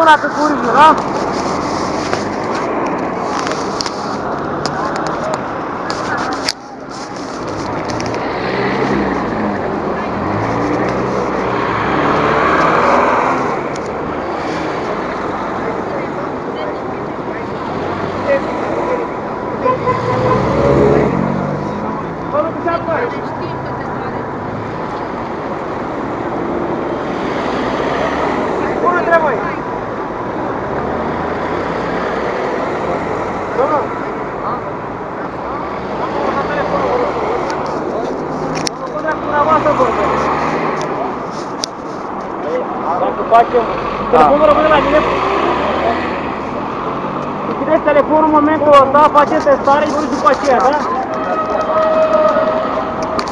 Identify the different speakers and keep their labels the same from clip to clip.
Speaker 1: Una pe curvă, da? Bună treabă! Domnul! Am lăsat telefonul, vă rog. Domnul, cum dracu dumneavoastră vorbesc? Dacă facem... Telefonul rămâne la mine. Închideți telefonul în momentul ăsta, faceți testare, îi văruți după aceea, da?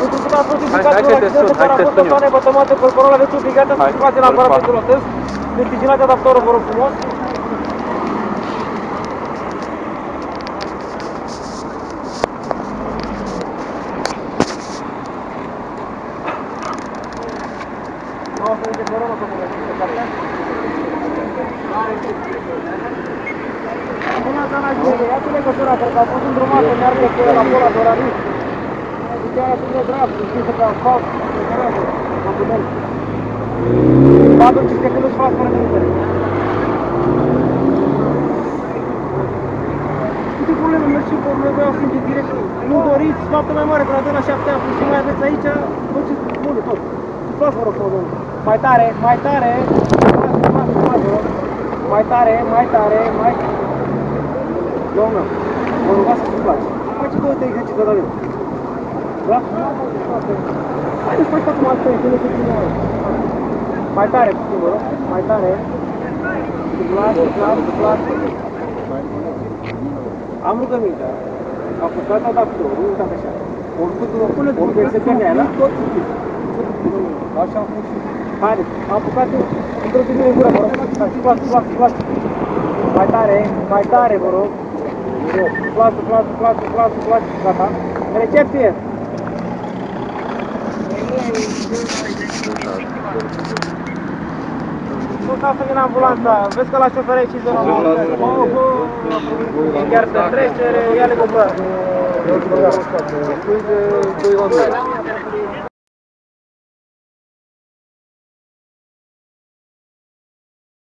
Speaker 1: Pentru că ați fost implicați în accident în care a fost persoane bătămate corporal, aveți obligația să circulați la aparatul de rotez. Deci vigilați adaptorul, vă rog frumos. Bună, doamna Giulie, ia-ți legătura, pentru că a fost îndrumat să meargă cu el acolo la Dorari. Deci aia sunt de drag, știți pe asfalt, se cărează, la budel. Padul și se când își fac fără de numere. Câte probleme, mergi și probleme, vreau să sânge direct. Nu doriți, faptă mai mare, până la 7 ani, și mai aveți aici, faceți bună tot. Îți vă rog, domnul. Mai tare, mai tare. Mai tare, mai tare, mai... Domnul, mă rugați să suflați. Faceți 2-3 exerciții de la mine. Da? Haideți, faci acum asta, înțeleg că tine are. Mai tare, puțin, vă rog. Mai tare. Suflați. Am rugămintea. Apucați adaptorul, nu uitați așa. Ori persepenea, da? Așa am fost și... Haideți, apucați-o, introduceți-o în gură, vă rog. Suflați. Mai tare, vă rog. Suflați. Gata. Recepție. Nu ca să vină ambulanța. Vezi că la șofer aici zona nouă. Chiar pe trecere, ia-le cu băr.